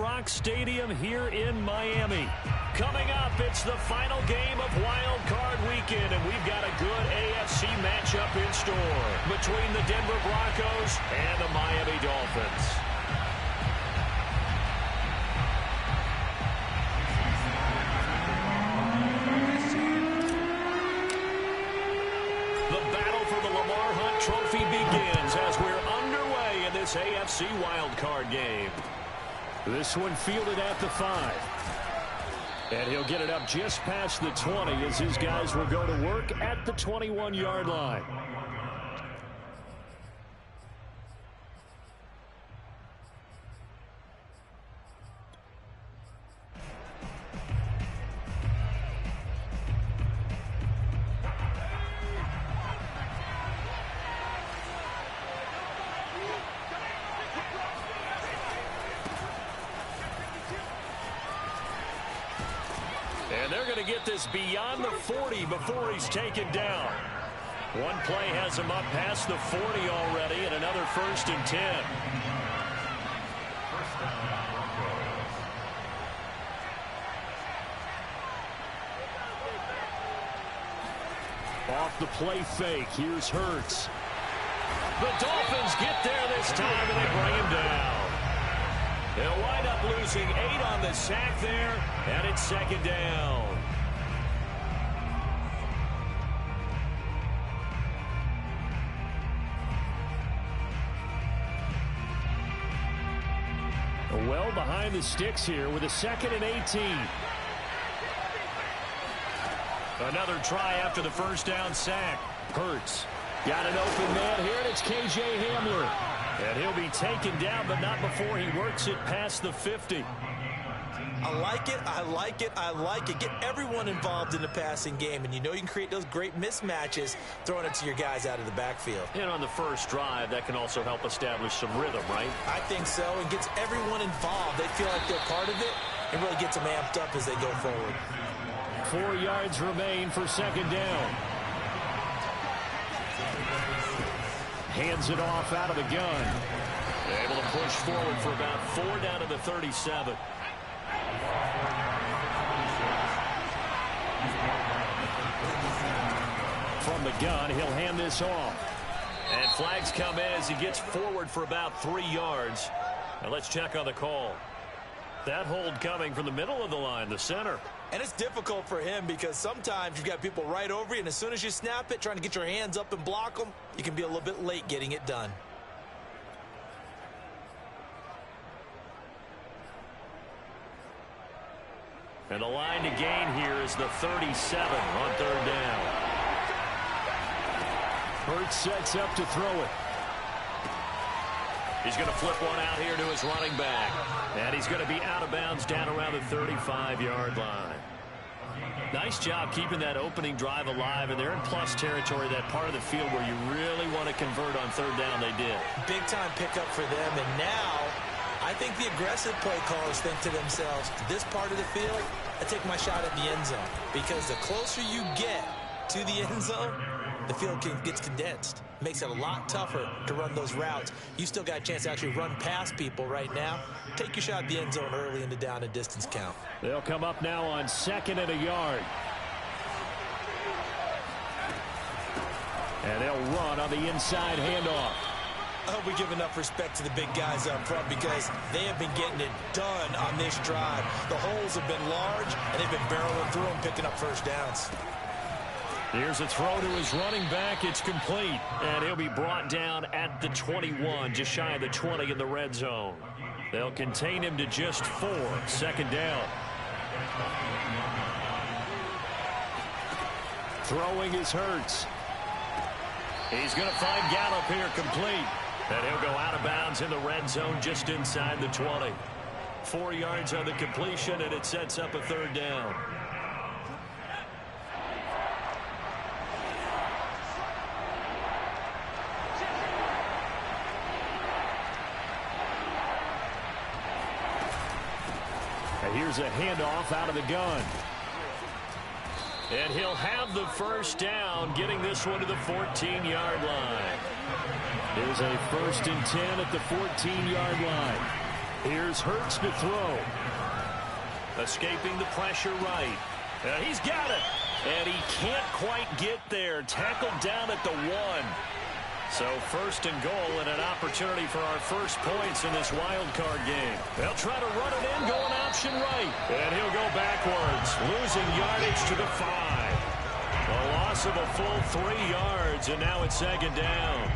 Rock Stadium here in Miami. Coming up, it's the final game of Wild Card Weekend, and we've got a good AFC matchup in store between the Denver Broncos and the Miami Dolphins. The battle for the Lamar Hunt Trophy begins as we're underway in this AFC Wild Card game. This one fielded at the 5. And he'll get it up just past the 20 as his guys will go to work at the 21-yard line. And they're going to get this beyond the 40 before he's taken down. One play has him up past the 40 already, and another 1st and 10. Off the play fake, here's Hurts. The Dolphins get there this time, and they bring him down. They'll wind up losing 8 on the sack there, and it's 2nd down. Well behind the sticks here with a 2nd and 18. Another try after the 1st down sack. Hurts got an open man here, and it's KJ Hamler. And he'll be taken down, but not before he works it past the 50. I like it, I like it, I like it. Get everyone involved in the passing game, and you know you can create those great mismatches throwing it to your guys out of the backfield. And on the first drive, that can also help establish some rhythm, right? I think so, and gets everyone involved. They feel like they're part of it, and really gets them amped up as they go forward. 4 yards remain for 2nd down. Hands it off out of the gun. Able to push forward for about 4 down to the 37. From the gun, he'll hand this off. And flags come in as he gets forward for about 3 yards. Now let's check on the call. That hold coming from the middle of the line, the center. And it's difficult for him because sometimes you've got people right over you, and as soon as you snap it, trying to get your hands up and block them, you can be a little bit late getting it done. And the line to gain here is the 37 on 3rd down. Hurts sets up to throw it. He's going to flip one out here to his running back. And he's going to be out of bounds down around the 35-yard line. Nice job keeping that opening drive alive, and they're in plus territory, that part of the field where you really want to convert on 3rd down. They did. Big-time pickup for them, and now I think the aggressive play callers think to themselves, this part of the field, I take my shot at the end zone, because the closer you get to the end zone, the field gets condensed. Makes it a lot tougher to run those routes. You still got a chance to actually run past people right now. Take your shot at the end zone early in the down and distance count. They'll come up now on 2nd and a yard. And they'll run on the inside handoff. I hope we give enough respect to the big guys up front because they have been getting it done on this drive. The holes have been large, and they've been barreling through them, picking up 1st downs. Here's a throw to his running back. It's complete. And he'll be brought down at the 21, just shy of the 20 in the red zone. They'll contain him to just 4. 2nd down. Throwing is Hurts. He's going to find Gallup here complete. And he'll go out of bounds in the red zone just inside the 20. 4 yards on the completion, and it sets up a 3rd down. And here's a handoff out of the gun. And he'll have the 1st down, getting this one to the 14-yard line. There's a 1st and 10 at the 14-yard line. Here's Hurts to throw. Escaping the pressure right. He's got it. And he can't quite get there. Tackled down at the 1. So first and goal and an opportunity for our first points in this wild card game. They'll try to run it in, going option right. And he'll go backwards, losing yardage to the 5. A loss of a full 3 yards, and now it's second down.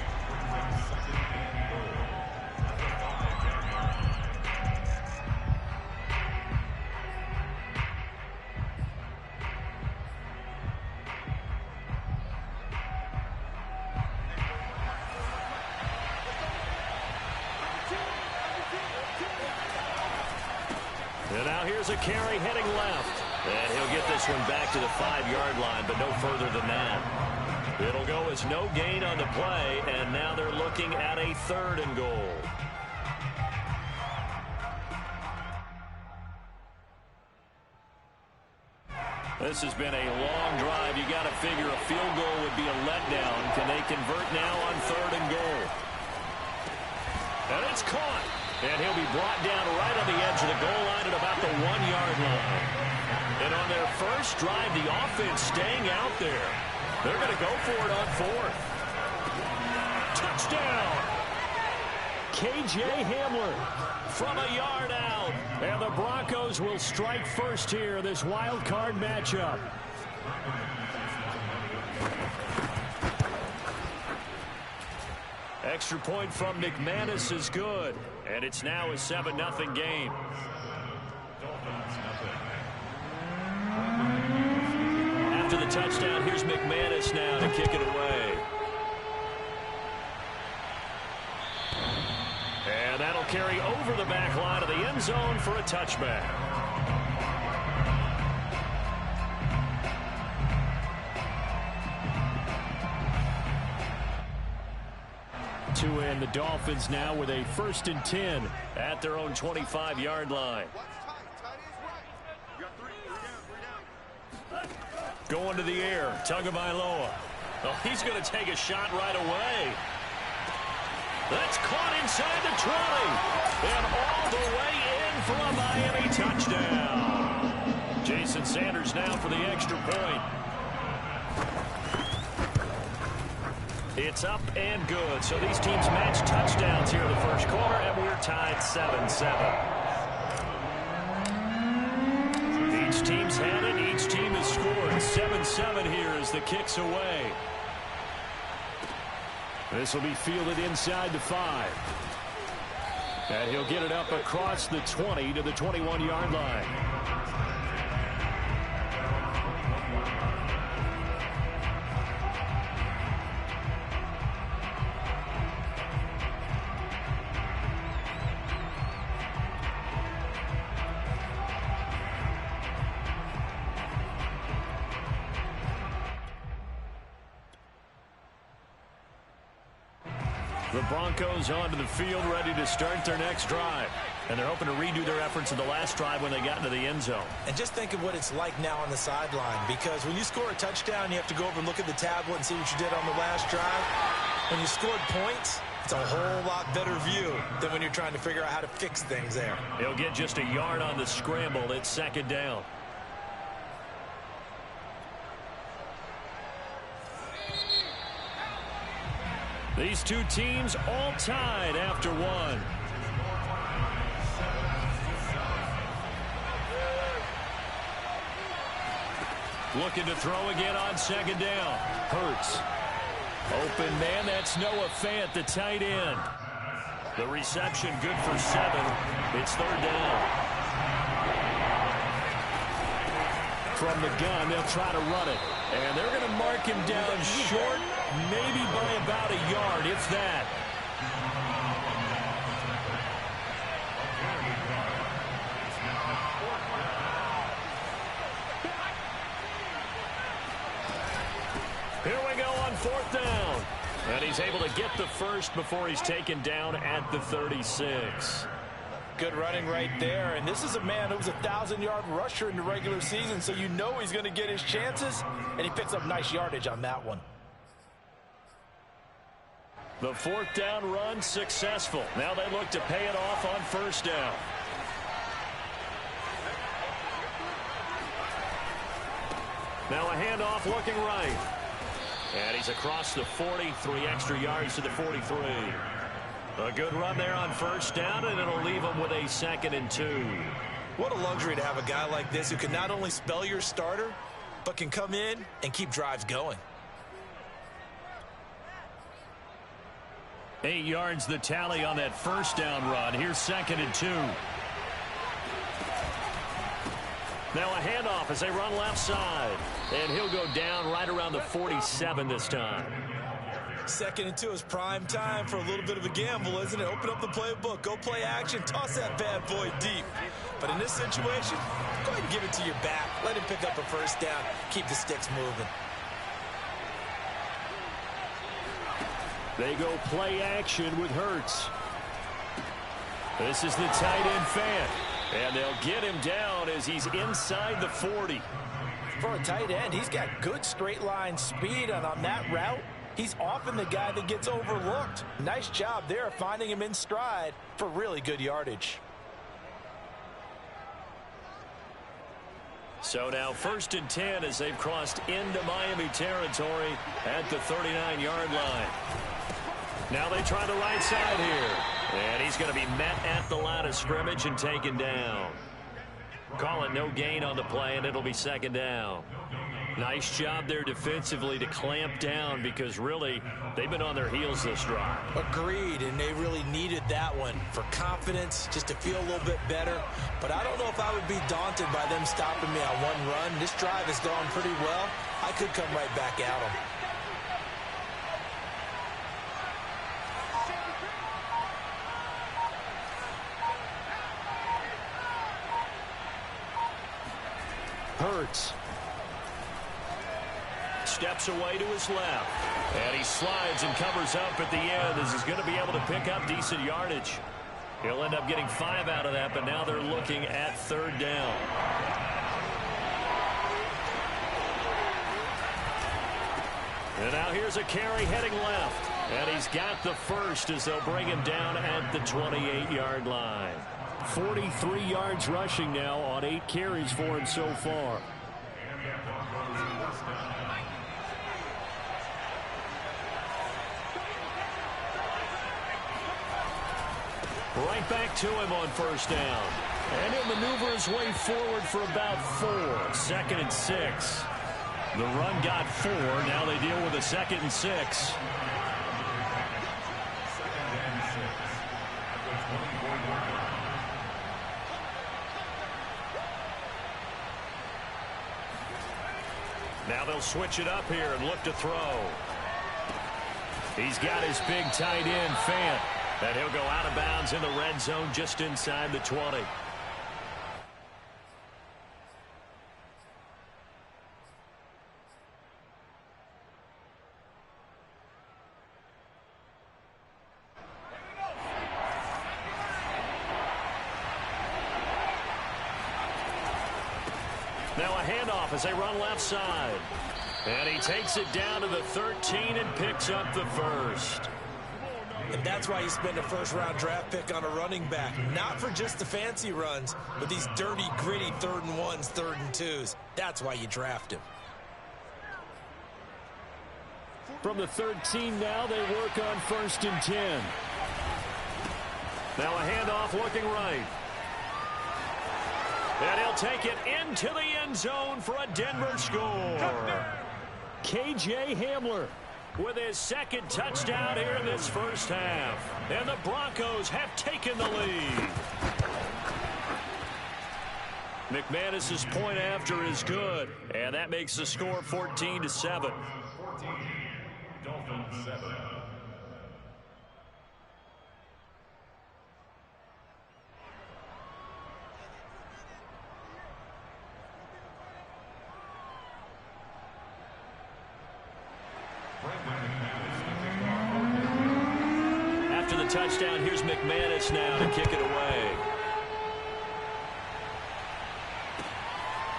And now here's a carry heading left. And he'll get this one back to the 5-yard line, but no further than that. It'll go as no gain on the play, and now they're looking at a 3rd and goal. This has been a long drive. You got to figure a field goal would be a letdown. Can they convert now on 3rd and goal? And it's caught. And he'll be brought down right on the edge of the goal line at about the 1-yard line. And on their first drive, the offense staying out there. They're going to go for it on 4th. Touchdown! K.J. Hamler from a yard out. And the Broncos will strike first here, this wild card matchup. Extra point from McManus is good. And it's now a 7-0 game. After the touchdown, here's McManus now to kick it away. And that'll carry over the back line of the end zone for a touchback. And the Dolphins now with a 1st and 10 at their own 25-yard line. Going to the air, Tagovailoa. Oh, he's going to take a shot right away. That's caught inside the 20. And all the way in for a Miami touchdown. Jason Sanders now for the extra point. It's up and good. So these teams match touchdowns here in the first quarter, and we're tied 7-7. Each team's had it. Each team has scored. 7-7 here as the kick's away. This will be fielded inside the 5. And he'll get it up across the 20 to the 21-yard line. The Broncos onto the field, ready to start their next drive. And they're hoping to redo their efforts in the last drive when they got into the end zone. And just think of what it's like now on the sideline, because when you score a touchdown, you have to go over and look at the tablet and see what you did on the last drive. When you scored points, it's a whole lot better view than when you're trying to figure out how to fix things there. He'll get just a yard on the scramble. It's 2nd down. These two teams all tied after 1. Looking to throw again on 2nd down. Hurts. Open man, that's Noah Fant, the tight end. The reception good for 7. It's 3rd down. From the gun, they'll try to run it. And they're going to mark him down short, maybe by about a yard, if that. Here we go on 4th down. And he's able to get the first before he's taken down at the 36. Good running right there. And this is a man who was a 1,000-yard rusher in the regular season, so you know he's going to get his chances. And he picks up nice yardage on that one. The fourth down run successful. Now they look to pay it off on first down. Now a handoff looking right. And he's across the 40, 3 extra yards to the 43. A good run there on first down, and it'll leave him with a 2nd and 2. What a luxury to have a guy like this who can not only spell your starter, but can come in and keep drives going. 8 yards the tally on that first down run. Here's 2nd and 2. Now a handoff as they run left side. And he'll go down right around the 47 this time. 2nd and 2 is prime time for a little bit of a gamble, isn't it? Open up the playbook, go play action, toss that bad boy deep. But in this situation, go ahead and give it to your back. Let him pick up a first down. Keep the sticks moving. They go play action with Hurts. This is the tight end fan. And they'll get him down as he's inside the 40. For a tight end, he's got good straight line speed, and on that route, he's often the guy that gets overlooked. Nice job there finding him in stride for really good yardage. So now 1st and 10 as they've crossed into Miami territory at the 39-yard line. Now they try the right side here. And he's going to be met at the line of scrimmage and taken down. Call it no gain on the play, and it'll be 2nd down. Nice job there defensively to clamp down because really they've been on their heels this drive. Agreed, and they really needed that one for confidence, just to feel a little bit better. But I don't know if I would be daunted by them stopping me on one run. This drive has gone pretty well. I could come right back at them. Hurts. Steps away to his left. And he slides and covers up at the end as he's going to be able to pick up decent yardage. He'll end up getting 5 out of that, but now they're looking at 3rd down. And now here's a carry heading left. And he's got the first as they'll bring him down at the 28-yard line. 43 yards rushing now on 8 carries for him so far. Right back to him on first down. And he'll maneuver his way forward for about 4. 2nd and 6. The run got 4. Now they deal with a 2nd and 6. Now they'll switch it up here and look to throw. He's got his big tight end, Fant. And he'll go out of bounds in the red zone just inside the 20. Now a handoff as they run left side. And he takes it down to the 13 and picks up the first. And that's why you spend a first-round draft pick on a running back. Not for just the fancy runs, but these dirty, gritty 3rd and 1s, 3rd and 2s. That's why you draft him. From the 13 now, they work on 1st and 10. Now a handoff looking right. And he'll take it into the end zone for a Denver score. K.J. Hamler with his 2nd touchdown here in this first half. And the Broncos have taken the lead. McManus's point after is good. And that makes the score 14-7. Dolphins 7. After the touchdown, here's McManus now to kick it away.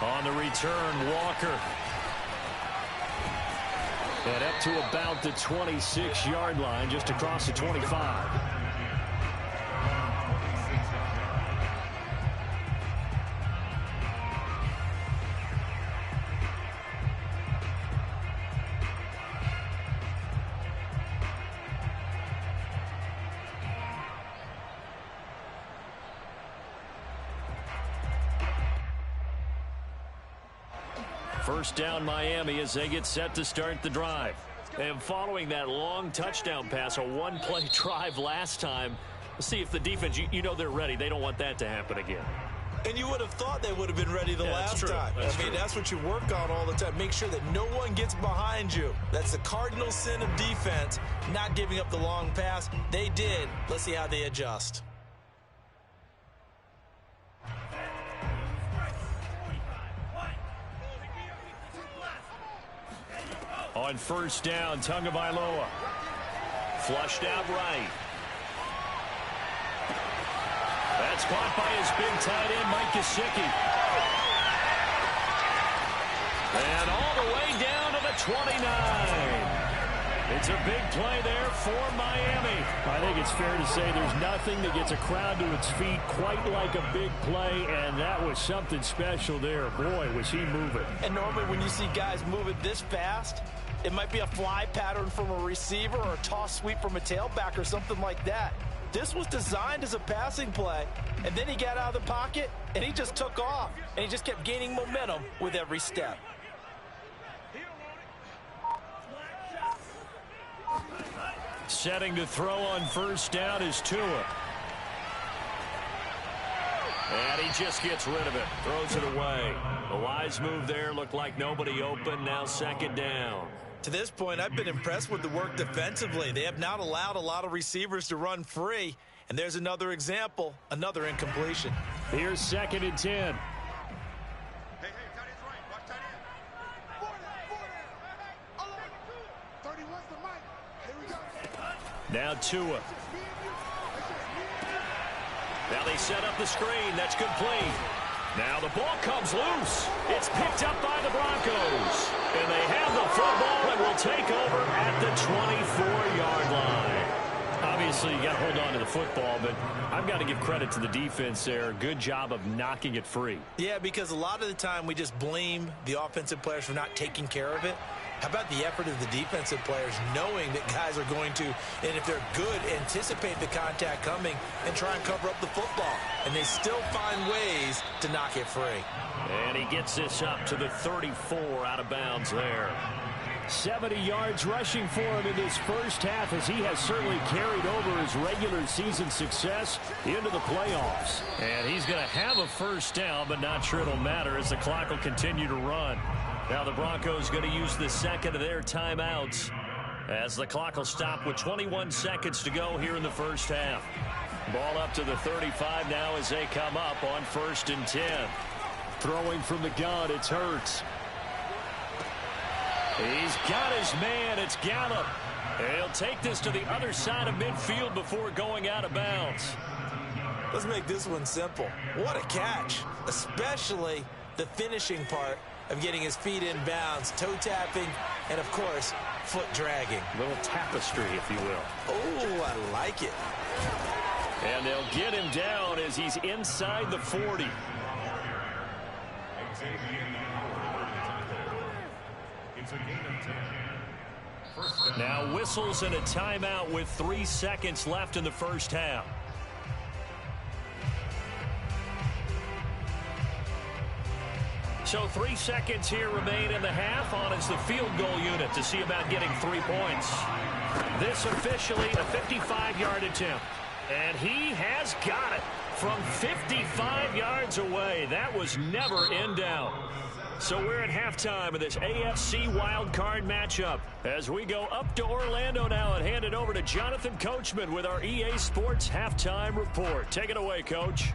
On the return, Walker. And up to about the 26-yard line, just across the 25. First down Miami as they get set to start the drive. And following that long touchdown pass, a one-play drive last time, let's see if the defense, you know they're ready. They don't want that to happen again. And you would have thought they would have been ready the last time. I mean, that's what you work on all the time. Make sure that no one gets behind you. That's the cardinal sin of defense, not giving up the long pass. They did. Let's see how they adjust. On first down, Tagovailoa. Flushed out right. That's caught by his big tight end, Mike Gesicki. And all the way down to the 29. It's a big play there for Miami. I think it's fair to say there's nothing that gets a crowd to its feet quite like a big play, and that was something special there. Boy, was he moving. And normally when you see guys moving this fast, it might be a fly pattern from a receiver or a toss sweep from a tailback or something like that. This was designed as a passing play, and then he got out of the pocket, and he just took off, and he just kept gaining momentum with every step. Setting to throw on first down is Tua. And he just gets rid of it, throws it away. A wise move there, looked like nobody open, now second down. To this point, I've been impressed with the work defensively. They have not allowed a lot of receivers to run free. And there's another example, another incompletion. Here's second and 10. Now Tua. Now they set up the screen. That's complete. Now the ball comes loose. It's picked up by the Broncos. And they have the football and will take over at the 24-yard line. Obviously, you got to hold on to the football, but I've got to give credit to the defense there. Good job of knocking it free. Yeah, because a lot of the time we just blame the offensive players for not taking care of it. How about the effort of the defensive players knowing that guys are going to, and if they're good, anticipate the contact coming and try and cover up the football. And they still find ways to knock it free. And he gets this up to the 34 out of bounds there. 70 yards rushing for him in this first half as he has certainly carried over his regular season success into the playoffs. And he's going to have a first down, but not sure it'll matter as the clock will continue to run. Now the Broncos going to use the second of their timeouts as the clock will stop with 21 seconds to go here in the first half. Ball up to the 35 now as they come up on first and 10. Throwing from the gun, it's Hurts. He's got his man. It's Gallup. He'll take this to the other side of midfield before going out of bounds. Let's make this one simple. What a catch, especially the finishing part of getting his feet in bounds, toe tapping, and of course, foot dragging. A little tapestry, if you will. Oh, I like it. And they'll get him down as he's inside the 40. Now whistles and a timeout with 3 seconds left in the first half. So 3 seconds here remain in the half on as the field goal unit to see about getting 3 points. This officially a 55-yard attempt. And he has got it from 55 yards away. That was never in doubt. So we're at halftime of this AFC wildcard matchup as we go up to Orlando now and hand it over to Jonathan Coachman with our EA Sports halftime report. Take it away, Coach.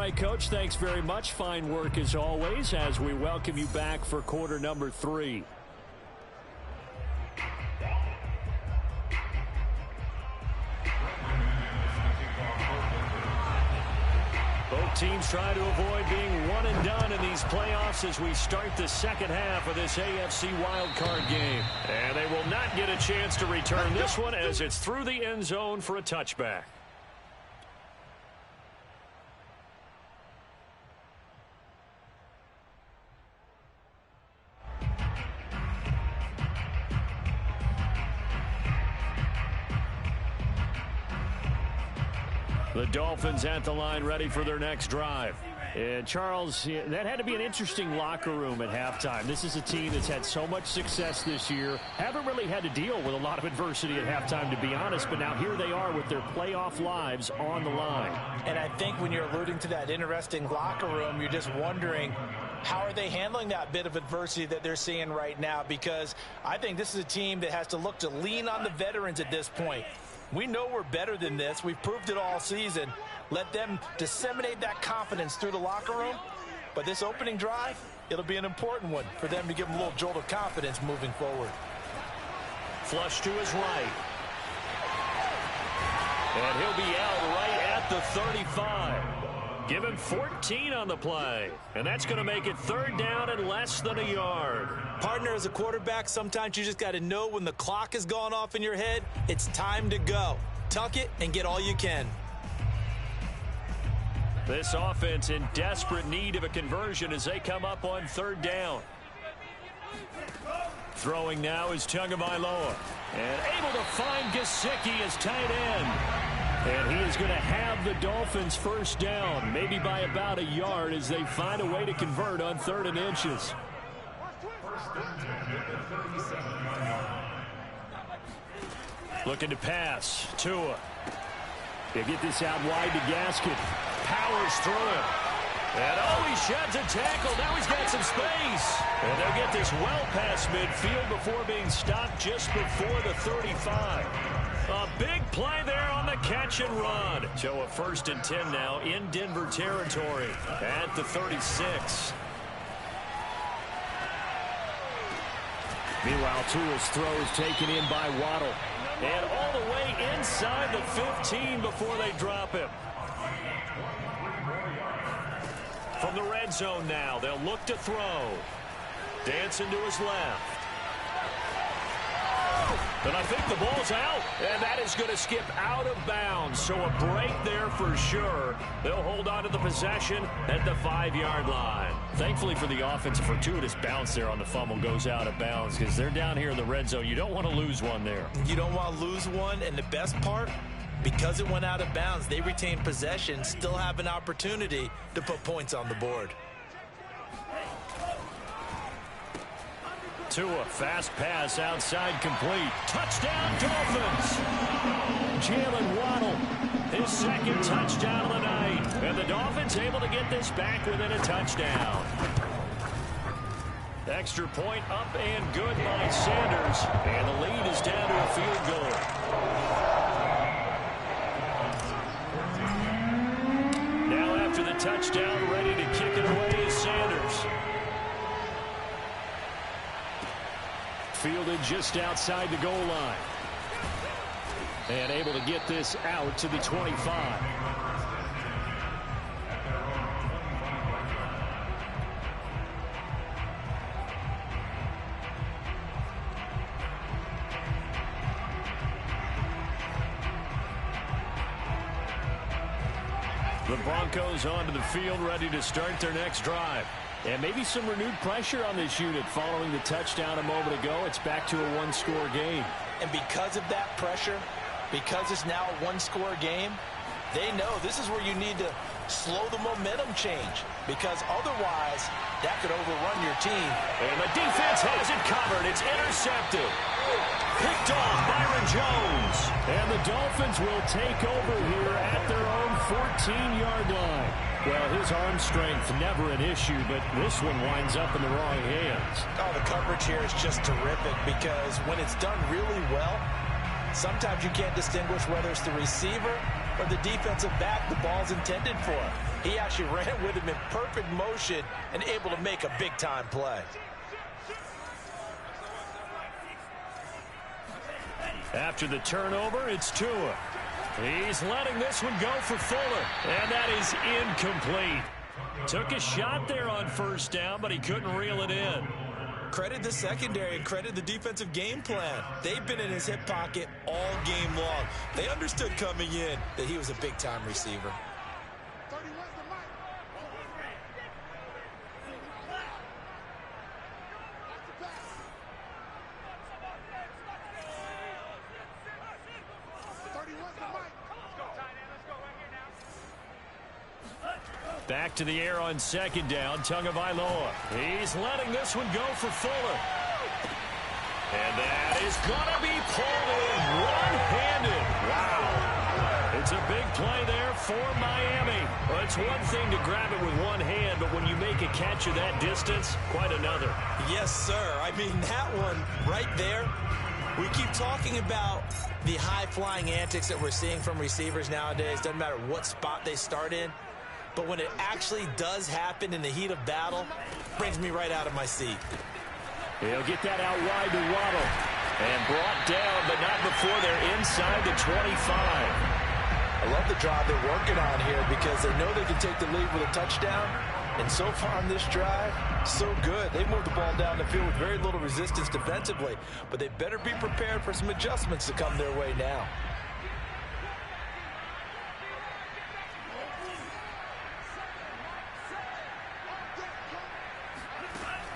right, Coach. Thanks very much. Fine work as always as we welcome you back for quarter number 3. Both teams trying to avoid being one and done in these playoffs as we start the second half of this AFC wildcard game. And they will not get a chance to return this one as it's through the end zone for a touchback. The Dolphins at the line ready for their next drive. And Charles, that had to be an interesting locker room at halftime. This is a team that's had so much success this year. Haven't really had to deal with a lot of adversity at halftime, to be honest. But now here they are with their playoff lives on the line. And I think when you're alluding to that interesting locker room, you're just wondering, how are they handling that bit of adversity that they're seeing right now? Because I think this is a team that has to look to lean on the veterans at this point. We know we're better than this. We've proved it all season. Let them disseminate that confidence through the locker room. But this opening drive, it'll be an important one for them to give them a little jolt of confidence moving forward. Flush to his right. And he'll be out right at the 35. Give him 14 on the play. And that's going to make it third down and less than a yard. Partner, as a quarterback, sometimes you just got to know when the clock has gone off in your head, it's time to go. Tuck it and get all you can. This offense in desperate need of a conversion as they come up on third down. Throwing now is Tagovailoa. And able to find Gesicki as tight end. And he is going to have the Dolphins first down, maybe by about a yard as they find a way to convert on 3rd and inches. Looking to pass. Tua. They get this out wide to Gaskin. Powers through it. And he sheds a tackle. Now he's got some space. And they'll get this well past midfield before being stopped just before the 35. A big play there on the catch and run. So a 1st and 10 now in Denver territory at the 36. Meanwhile, Tua's throw is taken in by Waddle. And all the way inside the 15 before they drop him. From the red zone now, they'll look to throw. Dancing to his left. And I think the ball's out, and that is going to skip out of bounds. So a break there for sure. They'll hold on to the possession at the 5-yard line. Thankfully for the offense, a fortuitous bounce there on the fumble goes out of bounds because they're down here in the red zone. You don't want to lose one there. You don't want to lose one, and the best part, because it went out of bounds, they retain possession, still have an opportunity to put points on the board. Tua, fast pass outside complete. Touchdown, Dolphins! Jalen Waddle, his 2nd touchdown of the night. And the Dolphins able to get this back within a touchdown. Extra point up and good by Sanders. And the lead is down to a field goal. Now after the touchdown, ready to kick it away is Sanders. Fielded just outside the goal line. And able to get this out to the 25. The Broncos onto the field, ready to start their next drive. And maybe some renewed pressure on this unit following the touchdown a moment ago. It's back to a 1-score game. And because of that pressure, because it's now a 1-score game, they know this is where you need to slow the momentum change, because otherwise that could overrun your team. And the defense has it covered. It's intercepted. Picked off Byron Jones. And the Dolphins will take over here at their own 14-yard line. Well, his arm strength never an issue, but this one winds up in the wrong hands. Oh, the coverage here is just terrific because when it's done really well, sometimes you can't distinguish whether it's the receiver or the defensive back the ball's intended for. He actually ran with him in perfect motion and able to make a big-time play. After the turnover, it's Tua. He's letting this one go for Fuller, and that is incomplete. Took a shot there on first down, but he couldn't reel it in. Credit the secondary and credit the defensive game plan. They've been in his hip pocket all game long. They understood coming in that he was a big-time receiver. Back to the air on second down, Tagovailoa. He's letting this one go for Fuller. And that is going to be pulled in one-handed. Wow. It's a big play there for Miami. Well, it's one thing to grab it with one hand, but when you make a catch of that distance, quite another. Yes, sir. I mean, that one right there, we keep talking about the high-flying antics that we're seeing from receivers nowadays. Doesn't matter what spot they start in. But when it actually does happen in the heat of battle, it brings me right out of my seat. He'll get that out wide to Waddle. And brought down, but not before they're inside the 25. I love the drive they're working on here because they know they can take the lead with a touchdown. And so far on this drive, so good. They moved the ball down the field with very little resistance defensively. But they better be prepared for some adjustments to come their way now.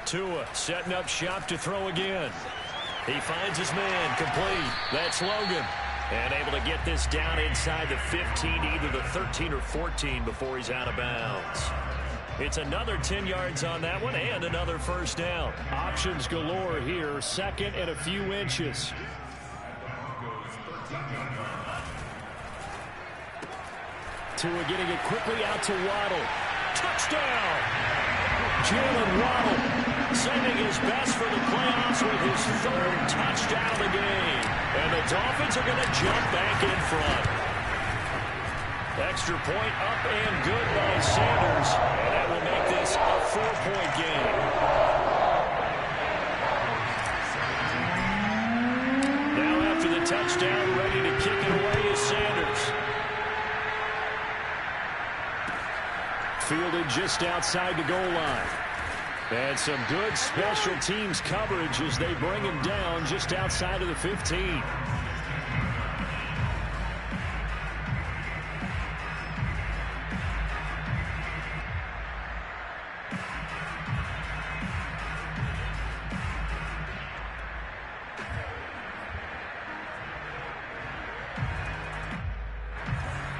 Tua setting up shop to throw again. He finds his man, complete. That's Logan. And able to get this down inside the 15, either the 13 or 14 before he's out of bounds. It's another 10 yards on that one and another first down. Options galore here, second and a few inches. Tua getting it quickly out to Waddle. Touchdown! Jalen Waddle sending his best for the playoffs with his third touchdown of the game. And the Dolphins are going to jump back in front. Extra point up and good by Sanders. And that will make this a 4-point game. Now after the touchdown, ready to kick it away is Sanders. Fielded just outside the goal line. And some good special teams coverage as they bring him down just outside of the 15.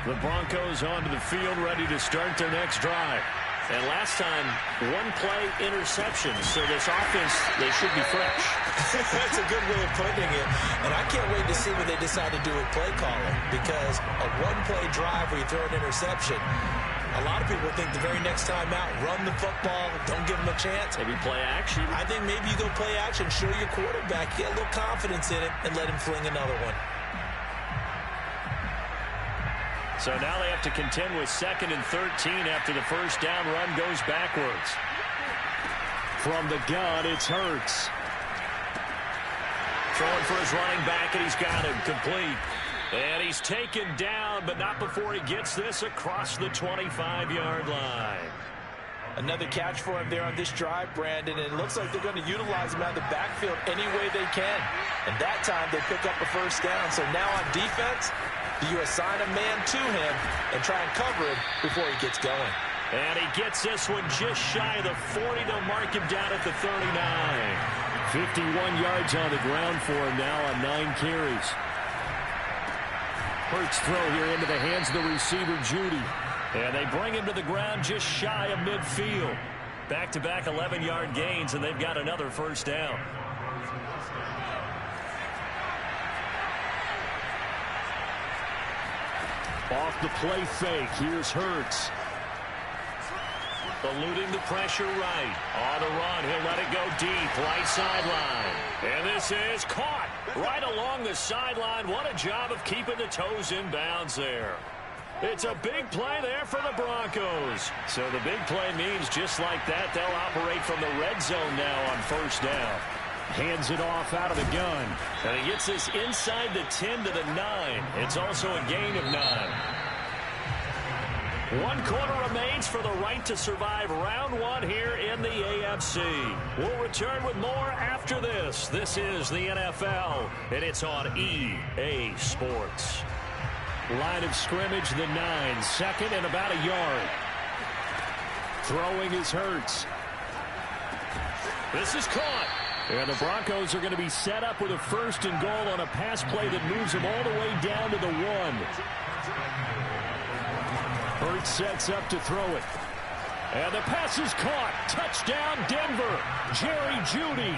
The Broncos onto the field, ready to start their next drive. And last time, one play interception. So this offense, they should be fresh. That's a good way of putting it. And I can't wait to see what they decide to do with play calling. Because a one-play drive where you throw an interception, a lot of people think the very next time out, run the football, don't give them a chance. Maybe play action. I think maybe you go play action, show your quarterback, get a little confidence in it, and let him fling another one. So now they have to contend with 2nd and 13 after the first down run goes backwards. From the gun, it's Hurts. Throwing for his running back, and he's got him complete. And he's taken down, but not before he gets this across the 25-yard line. Another catch for him there on this drive, Brandon, and it looks like they're going to utilize him out of the backfield any way they can. And that time they pick up a first down. So now on defense, you assign a man to him and try and cover him before he gets going. And he gets this one just shy of the 40 to mark him down at the 39. 51 yards on the ground for him now on 9 carries. Hurts throw here into the hands of the receiver, Judy. And they bring him to the ground just shy of midfield. Back-to-back 11-yard gains, and they've got another first down. Off the play fake, here's Hurts. Eluding the pressure right. On the run, he'll let it go deep, right sideline. And this is caught right along the sideline. What a job of keeping the toes in bounds there. It's a big play there for the Broncos. So the big play means just like that, they'll operate from the red zone now on first down. Hands it off out of the gun. And he gets this inside the 10 to the 9. It's also a gain of 9. 1 quarter remains for the right to survive round 1 here in the AFC. We'll return with more after this. This is the NFL, and it's on EA Sports. Line of scrimmage, the 9. 2nd and about a yard. Throwing is Hurts. This is caught. And the Broncos are going to be set up with a 1st and goal on a pass play that moves them all the way down to the 1. Hurts sets up to throw it. And the pass is caught. Touchdown, Denver. Jerry Jeudy.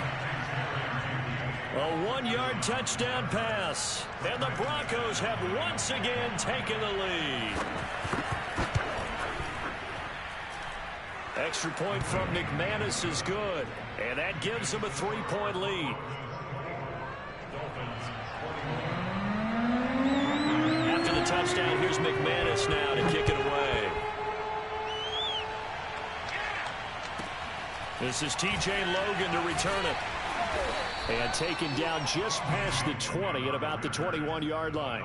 A 1-yard touchdown pass. And the Broncos have once again taken the lead. Extra point from McManus is good. And that gives them a 3-point lead. After the touchdown, here's McManus now to kick it away. This is T.J. Logan to return it. And taken down just past the 20 at about the 21-yard line.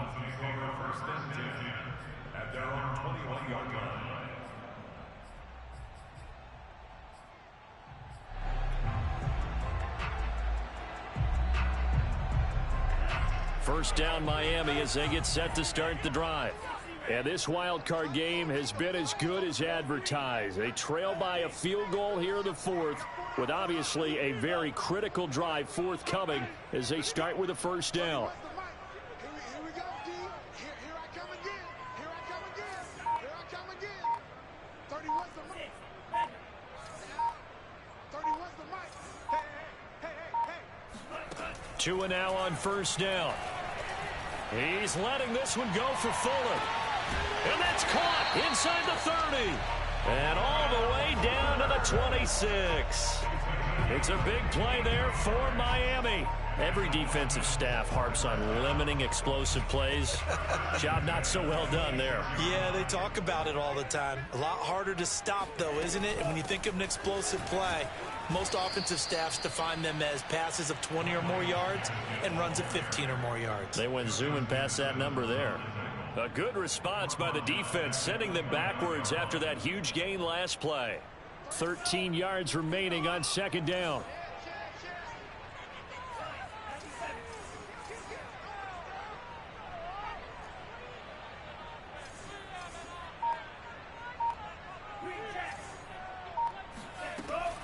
First down Miami as they get set to start the drive. And this wild card game has been as good as advertised. They trail by a field goal here in the 4th, with obviously a very critical drive forthcoming as they start with a first down. Here we go, D. Here I come again. Here I come again. Here I come again. 30 was the mic. 30 was the mic. Hey. 2 and now on first down. He's letting this one go for Fuller. And that's caught inside the 30. And all the way down to the 26. It's a big play there for Miami. Every defensive staff harps on limiting explosive plays. Job not so well done there. Yeah, they talk about it all the time. A lot harder to stop, though, isn't it? And when you think of an explosive play, most offensive staffs define them as passes of 20 or more yards and runs of 15 or more yards. They went zooming past that number there. A good response by the defense, sending them backwards after that huge gain last play. 13 yards remaining on second down.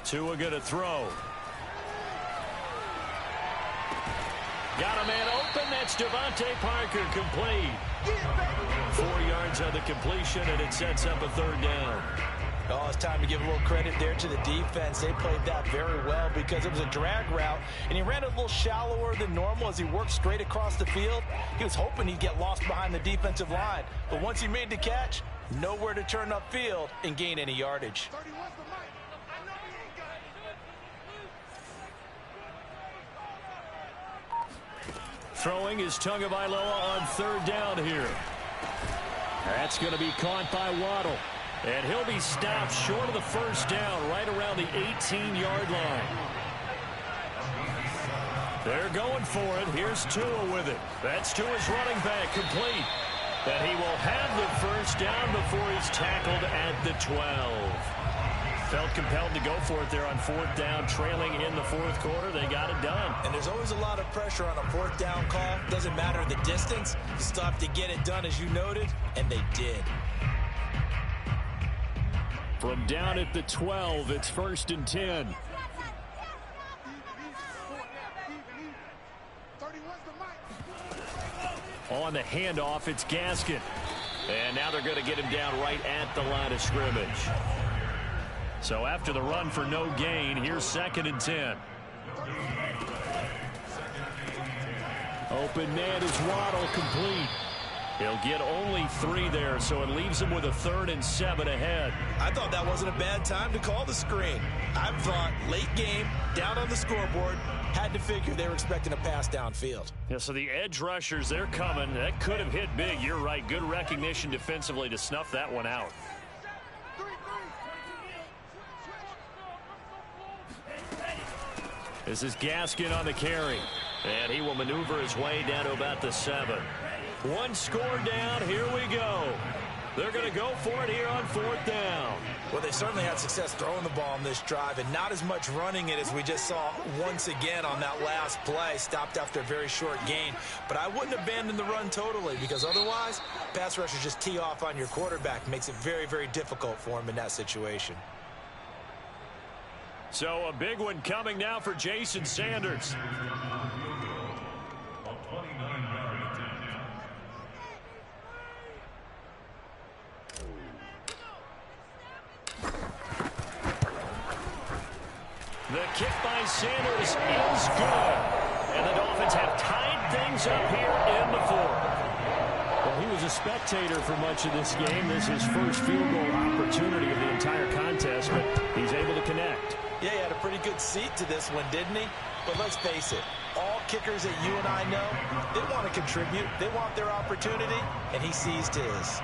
Tua going to throw. Got a man open. That's Devontae Parker, complete. 4 yards on the completion, and it sets up a third down. Oh, it's time to give a little credit there to the defense. They played that very well because it was a drag route, and he ran a little shallower than normal as he worked straight across the field. He was hoping he'd get lost behind the defensive line, but once he made the catch, nowhere to turn upfield and gain any yardage. Throwing is Tagovailoa on third down here. That's going to be caught by Waddle. And he'll be stopped short of the first down right around the 18-yard line. They're going for it. Here's Tua with it. That's Tua's running back, complete. And he will have the first down before he's tackled at the 12. Felt compelled to go for it there on fourth down, trailing in the fourth quarter. They got it done. And there's always a lot of pressure on a fourth down call. Doesn't matter the distance. You still have to get it done, as you noted, and they did. From down at the 12, it's 1st and 10. On the handoff, it's Gaskin. And now they're going to get him down right at the line of scrimmage. So after the run for no gain, here's 2nd and 10. Open man is Waddle, complete. He'll get only 3 there, so it leaves him with a 3rd and 7 ahead. I thought that wasn't a bad time to call the screen. I thought late game, down on the scoreboard, Had to figure they were expecting a pass downfield. Yeah, so the edge rushers, they're coming. That could have hit big. You're right. Good recognition defensively to snuff that one out. This is Gaskin on the carry. And he will maneuver his way down to about the 7. One score down. Here we go. They're going to go for it here on 4th down. Well, they certainly had success throwing the ball on this drive and not as much running it as we just saw once again on that last play. Stopped after a very short gain. But I wouldn't abandon the run totally because otherwise, pass rushers just tee off on your quarterback. Makes it very, very difficult for him in that situation. So a big one coming now for Jason Sanders. The kick by Sanders is good. And the Dolphins have tied things up here in the 4th. Well, he was a spectator for much of this game. This is his first field goal opportunity of the entire contest, but he's able to connect. Yeah, he had a pretty good seat to this one, didn't he? But let's face it, all kickers that you and I know, they want to contribute. They want their opportunity, and he seized his.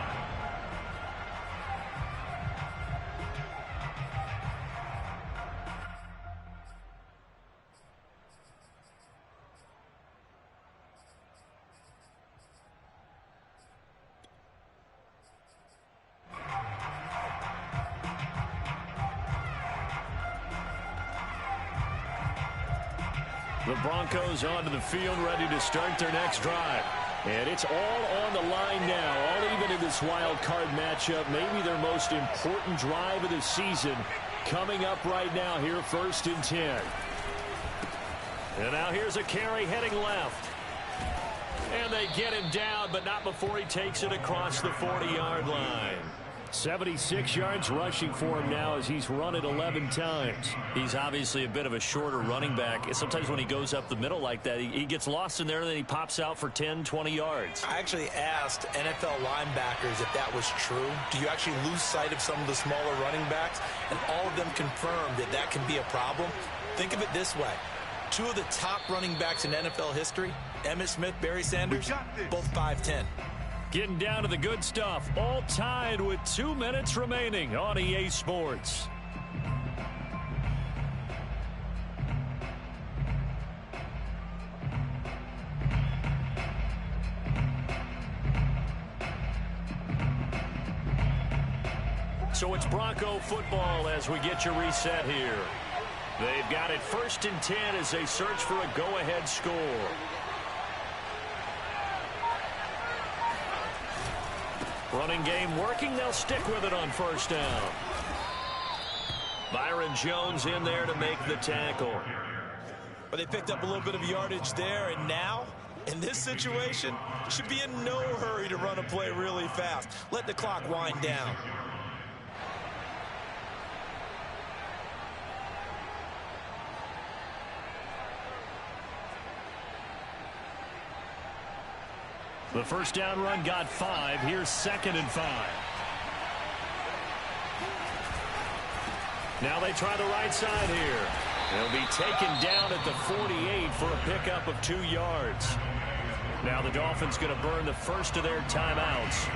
The Broncos onto the field, ready to start their next drive. And it's all on the line now, all even in this wild card matchup. Maybe their most important drive of the season coming up right now here, 1st and 10. And now here's a carry heading left. And they get him down, but not before he takes it across the 40-yard line. 76 yards rushing for him now as he's run it 11 times. He's obviously a bit of a shorter running back. Sometimes when he goes up the middle like that, he gets lost in there and then he pops out for 10, 20 yards. I actually asked NFL linebackers if that was true. Do you actually lose sight of some of the smaller running backs? And all of them confirmed that that can be a problem. Think of it this way. 2 of the top running backs in NFL history, Emmitt Smith, Barry Sanders, both 5'10". Getting down to the good stuff, all tied with 2 minutes remaining on EA Sports. So it's Bronco football as we get you reset here. They've got it 1st and 10 as they search for a go-ahead score. Running game working. They'll stick with it on 1st down. Byron Jones in there to make the tackle. But they picked up a little bit of yardage there, and now, in this situation, should be in no hurry to run a play really fast. Let the clock wind down. The 1st down run got 5. Here's 2nd and 5. Now they try the right side here. They'll be taken down at the 48 for a pickup of 2 yards. Now the Dolphins going to burn the first of their timeouts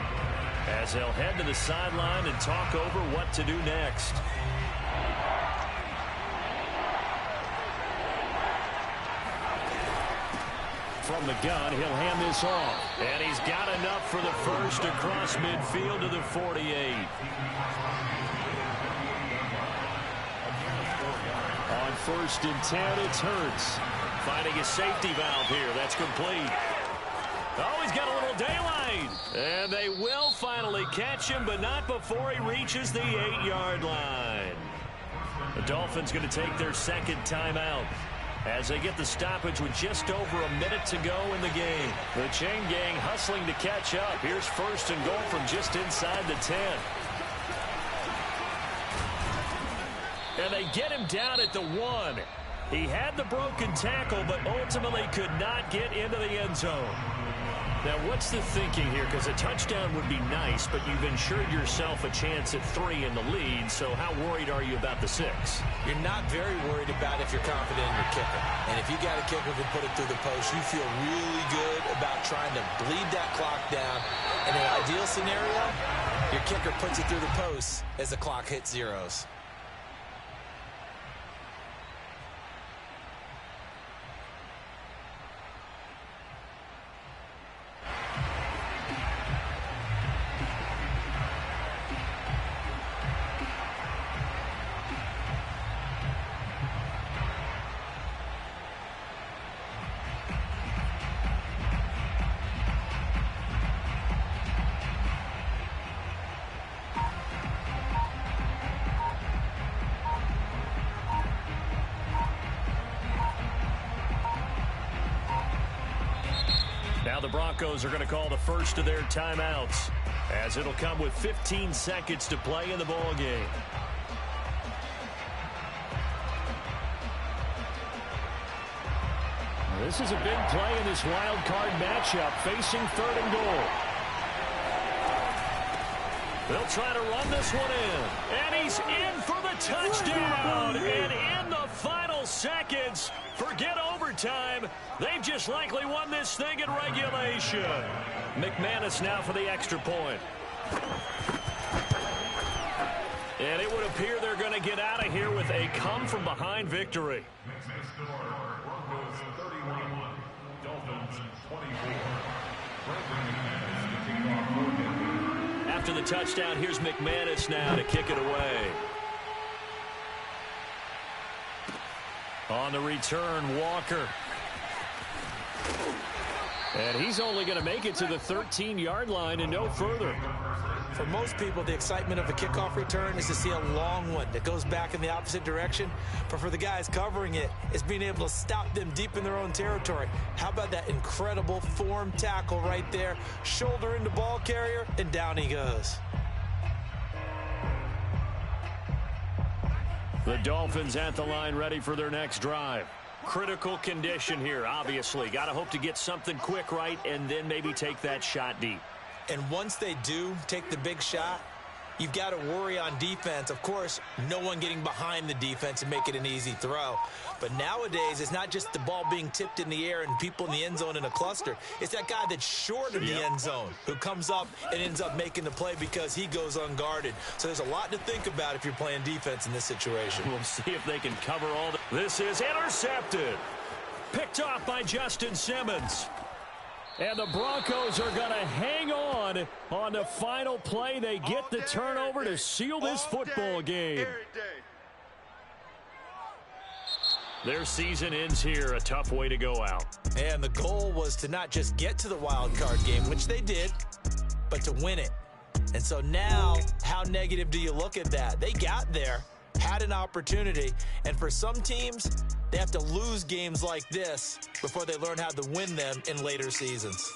as they'll head to the sideline and talk over what to do next. From the gun, he'll hand this off. And he's got enough for the first across midfield to the 48. On 1st and 10, it's Hurts. Finding a safety valve here. That's complete. Oh, he's got a little daylight. And they will finally catch him, but not before he reaches the 8-yard line. The Dolphins going to take their 2nd timeout as they get the stoppage with just over a minute to go in the game. The chain gang hustling to catch up. Here's 1st and goal from just inside the 10. And they get him down at the 1. He had the broken tackle, but ultimately could not get into the end zone. Now, what's the thinking here? Because a touchdown would be nice, but you've ensured yourself a chance at 3 in the lead, so how worried are you about the 6? You're not very worried about if you're confident in your kicker. And if you got a kicker who can put it through the post, you feel really good about trying to bleed that clock down. In an ideal scenario, your kicker puts it through the post as the clock hits zeros. Now the Broncos are going to call the first of their timeouts, as it'll come with 15 seconds to play in the ball game. This is a big play in this wild card matchup, facing 3rd and goal. They'll try to run this one in, and he's in for the touchdown. And in the final seconds, forget overtime, they've just likely won this thing in regulation. McManus now for the extra point. And it would appear they're going to get out of here with a come-from-behind victory. Broncos 31, Dolphins 24. After the touchdown, here's McManus now to kick it away. On the return, Walker. And he's only going to make it to the 13-yard line and no further. For most people, the excitement of a kickoff return is to see a long one that goes back in the opposite direction. But for the guys covering it, it's being able to stop them deep in their own territory. How about that incredible form tackle right there? Shoulder into ball carrier, and down he goes. The Dolphins at the line, ready for their next drive. Critical condition here, obviously. Got to hope to get something quick right and then maybe take that shot deep. And once they do take the big shot, you've got to worry on defense. Of course, no one getting behind the defense and make it an easy throw. But nowadays, it's not just the ball being tipped in the air and people in the end zone in a cluster. It's that guy that's short of the end zone who comes up and ends up making the play because he goes unguarded. So there's a lot to think about if you're playing defense in this situation. We'll see if they can cover all the... This is intercepted. Picked off by Justin Simmons. And the Broncos are going to hang on the final play. They get the turnover to seal this football game. Their season ends here. A tough way to go out. And the goal was to not just get to the wild card game, which they did, but to win it. And so now, how negative do you look at that? They got there, had an opportunity, and for some teams, they have to lose games like this before they learn how to win them in later seasons.